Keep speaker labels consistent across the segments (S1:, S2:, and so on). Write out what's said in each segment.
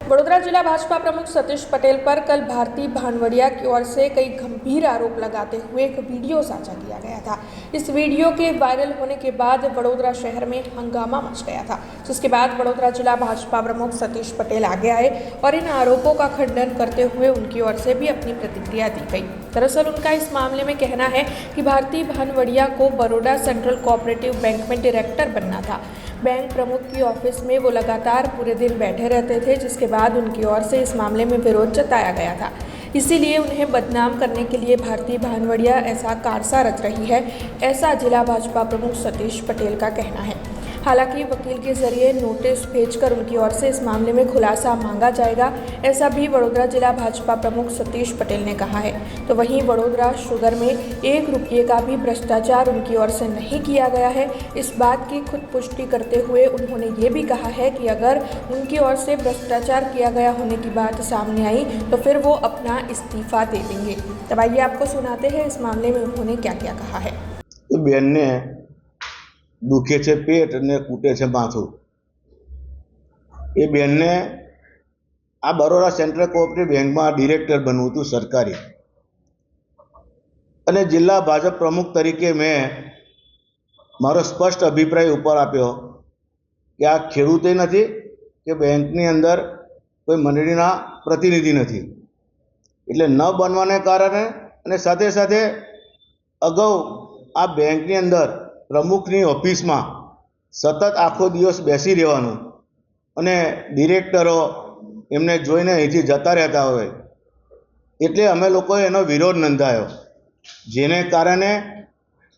S1: वडोदरा जिला भाजपा प्रमुख सतीश पटेल पर कल भारती भानवड़िया की ओर से कई गंभीर आरोप लगाते हुए एक वीडियो साझा किया गया था। इस वीडियो के वायरल होने के बाद वडोदरा शहर में हंगामा मच गया था, जिसके बाद वडोदरा जिला भाजपा प्रमुख सतीश पटेल आगे आए और इन आरोपों का खंडन करते हुए उनकी ओर से भी अपनी प्रतिक्रिया दी गई। दरअसल उनका इस मामले में कहना है कि भारती भानवड़िया को बड़ौदा सेंट्रल कोऑपरेटिव बैंक में डायरेक्टर बनना था। बैंक प्रमुख की ऑफिस में वो लगातार पूरे दिन बैठे रहते थे, जिसके बाद उनकी ओर से इस मामले में विरोध जताया गया था। इसीलिए उन्हें बदनाम करने के लिए भारती भानवड़िया ऐसा कारसा रच रही है, ऐसा जिला भाजपा प्रमुख सतीश पटेल का कहना है। हालांकि वकील के जरिए नोटिस भेजकर उनकी ओर से इस मामले में खुलासा मांगा जाएगा, ऐसा भी वडोदरा जिला भाजपा प्रमुख सतीश पटेल ने कहा है। तो वहीं वडोदरा शुगर में 1 रुपये का भी भ्रष्टाचार उनकी ओर से नहीं किया गया है। इस बात की खुद पुष्टि करते हुए उन्होंने ये भी कहा है कि अगर उनकी ओर से भ्रष्टाचार किया गया होने की बात सामने आई तो फिर वो अपना इस्तीफा दे देंगे। तब आइए आपको सुनाते हैं इस मामले में उन्होंने क्या क्या कहा है।
S2: दुखे छे पेट ने कूटे छे माथुं। ए बेन ने आ बड़ौदा सेंट्रल कोऑपरेटिव बैंक में डिरेक्टर बनवुं हतुं सरकारी, अने जिला भाजप प्रमुख तरीके मैं मारो स्पष्ट अभिप्राय ऊपर आप्यो कि आ खेडूते नथी कि बेंकनी अंदर कोई मंडळीना प्रतिनिधि नथी, एटले न बनवाने कारणे अने साथे साथे अगाऊ आ बेंकनी अंदर प्रमुखनी ऑफिस में सतत आखो दिवस बेसी रहेवानुं अने डिरेक्टरो एमने जोईने अहींथी जता रहता होय एटले अमे लोकोए एनो विरोध नोंधायो, जेने कारणे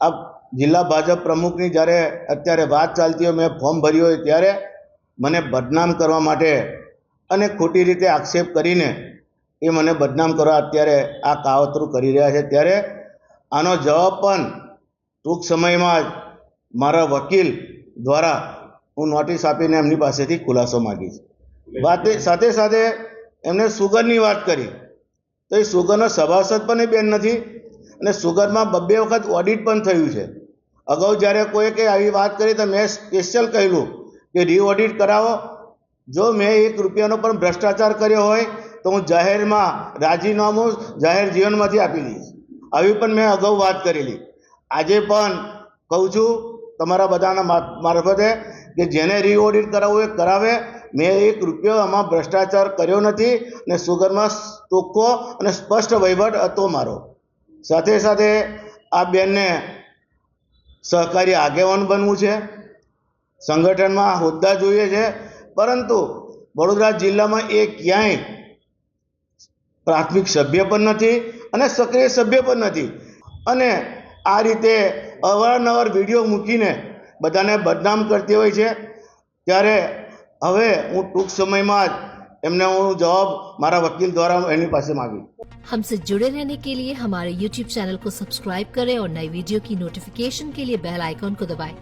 S2: आ जिला भाजप प्रमुखनी ज्यारे अत्यारे वात चालती होय मैं फॉर्म भर्युं होय त्यारे मने बदनाम करवा माटे अने खोटी रीते आक्षेप करीने ए मने बदनाम करवा अत्यारे आ कावतरू करी रह्या छे। त्यारे आनो जवाब पण टूंक समय में मारा वकील द्वारा हूँ नोटिस आपीने एमनी पासेथी खुलासो मांगीश। बात साथे साथे एमने सुगरनी बात करी तो ये सुगरनो सभासद पण बेन नथी अने सुगर में 2 वखत ऑडिट पण थयुं छे। अगाऊ ज्यारे कोई के आई बात करी तो मैं स्पेशल कहेलू कि रीऑडिट करावो, जो मैं 1 रुपयानो पण भ्रष्टाचार कर्यो होय तो हूँ जाहेर में राजीनामું जाहेर जीवन में आपी दईश। आवी पण मैं अगाऊ बात करेली। आजे पण कहूँ छूँ तमारा बधाना मार्फते कि जेने रीऑडिट करावुं करावे। मैं 1 रुपयो आमां भ्रष्टाचार कर्यो नथी ने सुगर में चोख्खो अने स्पष्ट वहीवट हतो मारो। साथे साथे आ बेन ने सहकारी आगेवान बनवुं छे, संगठन में होद्दा जोईए छे, परंतु वडोदरा जिल्ला में एक क्यांय प्राथमिक सभ्य पण नथी अने सक्रिय सभ्य पण नथी अने आ रीते अवारनवार विडियो मूकीने बधाने बदनाम करती होय छे। त्यारे हवे हूँ टूंक समय में ज एमने हूँ जवाब मारा वकील द्वारा एनी पासे मांगी।
S3: हमसे जुड़े रहने के लिए हमारे YouTube चैनल को सब्सक्राइब करें और नई वीडियो की नोटिफिकेशन के लिए बेल आइकॉन को दबाएं।